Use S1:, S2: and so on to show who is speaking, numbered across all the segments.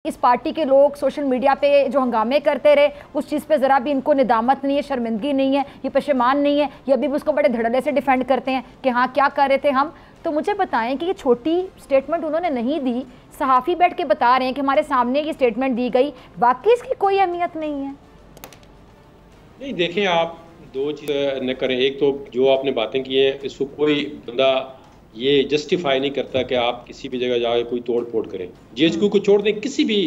S1: इस पार्टी के लोग सोशल मीडिया पे जो हंगामे करते रहे, उस चीज़ पे ज़रा भी इनको निदामत नहीं है, शर्मिंदगी नहीं है, ये पशेमान नहीं है, ये अभी भी उसको बड़े धड़ल्ले से डिफेंड करते हैं कि हाँ क्या कर रहे थे हम। तो मुझे बताएं कि ये छोटी स्टेटमेंट उन्होंने नहीं दी, सहाफ़ी बैठ के बता रहे हैं कि हमारे सामने ये स्टेटमेंट दी गई, बाकी इसकी कोई अहमियत नहीं है।
S2: नहीं, देखें, आप दो चीज़ न करें। एक तो जो आपने बातें की हैं, इसको कोई बंदा ये जस्टिफाई नहीं करता कि आप किसी भी जगह जाके कोई तोड़ फोड़ करें। जीएचक्यू को छोड़ दें, किसी भी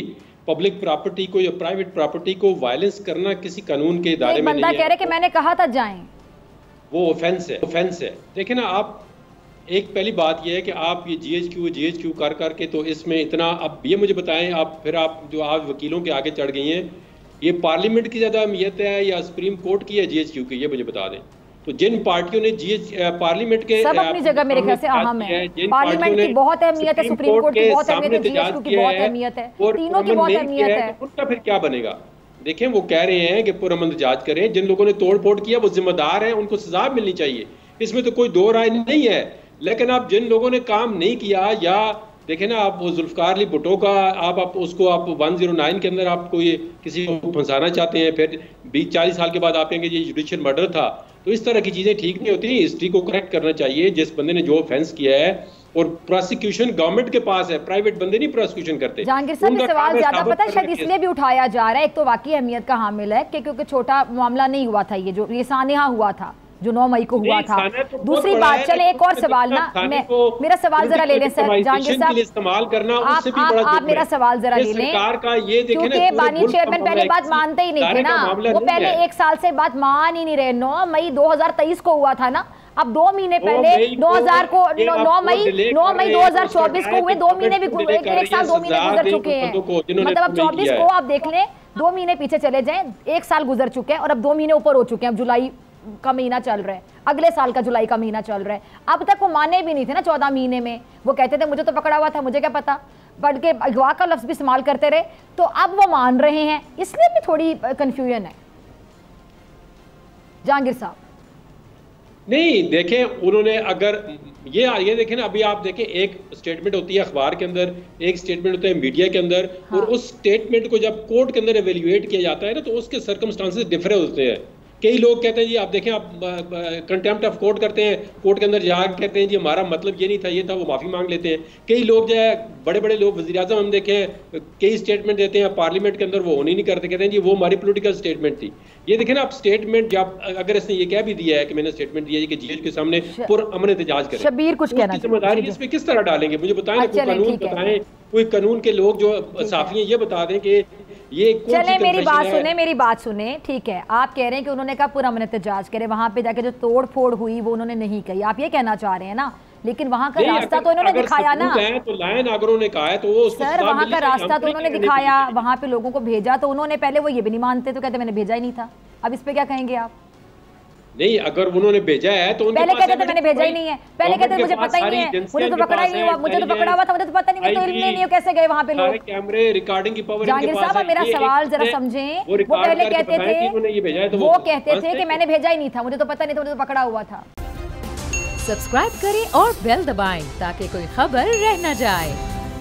S2: पब्लिक प्रॉपर्टी को या प्राइवेट प्रॉपर्टी को वायलेंस करना किसी कानून के दायरे में नहीं है।
S1: बंदा कह रहे कि मैंने कहा था जाएं,
S2: वो ऑफेंस है। देखिए ना, आप एक पहली बात यह है कि आप ये जीएचक्यू कर करके तो इसमें इतना, अब ये मुझे बताएं, आप जो आप वकीलों के आगे चढ़ गई हैं, ये पार्लियामेंट की ज़्यादा अहमियत है या सुप्रीम कोर्ट की है जीएचक्यू की, ये मुझे बता दें। तो जिन पार्टियों ने पार्लियामेंट के
S1: सब अपनी जगह मेरे ख्याल से अहम है, पार्लियामेंट की बहुत अहमियत है, सुप्रीम कोर्ट की बहुत अहमियत है, जीएचक्यू की बहुत अहमियत है, तीनों की बहुत अहमियत है।
S2: उनका फिर क्या बनेगा? देखें, वो कह रहे हैं कि पुरअमन एहतजाज करें, जिन लोगों ने तोड़ फोड़ किया वो जिम्मेदार हैं, उनको सजा मिलनी चाहिए, इसमें तो कोई दो राय नहीं है। लेकिन आप जिन लोगों ने काम नहीं किया, या देखें ना, आप वो जुल्फकार अली भुट्टो का आप उसको आप 109 के अंदर आप कोई किसी को फंसाना चाहते हैं, फिर 20-40 साल के बाद आप कहेंगे ये जुडिशियल मर्डर था। तो इस तरह की चीज़ें ठीक नहीं होती। हिस्ट्री को करेक्ट करना चाहिए। जिस बंदे ने जो ऑफेंस किया है, और प्रोसिक्यूशन गवर्नमेंट के पास है, प्राइवेट बंदे नहीं प्रोसिक्यूशन करते।
S1: जहांगीर साहब, ये सवाल ज्यादा पता है शायद इसलिए भी उठाया जा रहा है, एक तो वाकई अहमियत का हामिल है कि क्योंकि छोटा मामला नहीं हुआ था, ये सानिया हुआ था जो 9 मई को हुआ था। दूसरी बात, चले एक और सवाल ना, मेरा सवाल जरा ले लें सर जहांगीर साहब,
S2: इस्तेमाल करना
S1: आप मेरा सवाल जरा ले लें, क्योंकि बानी चेयरमैन पहले बात मानते ही नहीं थे ना, वो पहले 1 साल से बात मान ही नहीं रहे। 9 मई 2023 को हुआ था ना, अब 2 महीने पहले 2000 को 9 मई 2024 को हुए, 2 महीने भी 1 साल 2 महीने गुजर चुके हैं। मतलब अब 24 को आप देख लें, 2 महीने पीछे चले जाएं, 1 साल गुजर चुके हैं और अब 2 महीने ऊपर हो चुके हैं। अब जुलाई का महीना चल रहा है, अगले साल का जुलाई का महीना चल रहा है। अब तक वो माने भी नहीं थे ना 14 महीने में, वो कहते थे मुझे तो पकड़ा हुआ था, मुझे क्या पता, पढ़ के अगवा का लफ्ज भी इस्तेमाल करते रहे। तो अब वो मान रहे हैं, इसलिए भी थोड़ी कंफ्यूजन है जहांगीर साहब।
S2: नहीं, देखें, उन्होंने अगर ये देखें ना, अभी आप देखें, एक स्टेटमेंट होती है अखबार के अंदर, एक स्टेटमेंट होता है मीडिया के अंदर। हाँ। और उस स्टेटमेंट को जब कोर्ट के अंदर एवेल्युएट किया जाता है ना, तो उसके सर्कमस्टांसेस डिफरेंट होते हैं। कई लोग कहते हैं जी, आप देखें, आप कंटेम्प्ट ऑफ कोर्ट करते हैं, कोर्ट के अंदर जाकर कहते हैं जी हमारा मतलब ये नहीं था, ये था, वो माफ़ी मांग लेते हैं। कई लोग जो है, बड़े बड़े लोग, वज़ीर-ए-आज़म हम देखें, कई स्टेटमेंट देते हैं पार्लियामेंट के अंदर, वो होनी नहीं करते, कहते हैं जी वो हमारी पॉलिटिकल स्टेटमेंट थी। ये देखें ना, आप स्टेटमेंट जब अगर इसने ये कह भी दिया है कि मैंने स्टेटमेंट दिया है कि जीएच के सामने पुरअमन एहतजाज करें,
S1: शबीर कुछ कहना,
S2: जिम्मेदारी इस पे किस तरह डालेंगे? मुझे बताएं, कोई कानून बताएं, कोई कानून के लोग जो साफी हैं, ये बता दें कि ये
S1: चले मेरी बात सुने, ठीक है। आप कह रहे हैं कि उन्होंने कहा पुरअमन एहतजाज करे, वहां पे जाके जो तोड़ फोड़ हुई वो उन्होंने नहीं कही, आप ये कहना चाह रहे हैं ना? लेकिन वहां का रास्ता तो उन्होंने दिखाया ना,
S2: तो लायन अगर उन्होंने कहा है तो वो
S1: सर वहां का रास्ता तो उन्होंने दिखाया, वहां पे लोगों को भेजा, तो उन्होंने पहले वो ये भी नहीं मानते, तो कहते मैंने भेजा ही नहीं था। अब इस पे क्या कहेंगे आप?
S2: नहीं, अगर उन्होंने भेजा है तो
S1: पहले कहते थे मैंने भेजा ही नहीं है, पहले कहते थे मुझे पता ही नहीं है, मुझे तो पकड़ा ही नहीं हुआ, मुझे तो पकड़ा हुआ था, मुझे तो पता नहीं, मुझे तो इल्म नहीं है, कैसे गए वहां पे लोग?
S2: कैमरे रिकॉर्डिंग की पावर।
S1: जहांगीर साहब, मेरा सवाल जरा समझें, वो पहले कहते थे, वो कहते थे कि मैंने भेजा ही नहीं था, मुझे तो पता नहीं था, मुझे तो पकड़ा हुआ था।
S3: सब्सक्राइब करें और बेल दबाएं ताकि कोई खबर रह न जाए।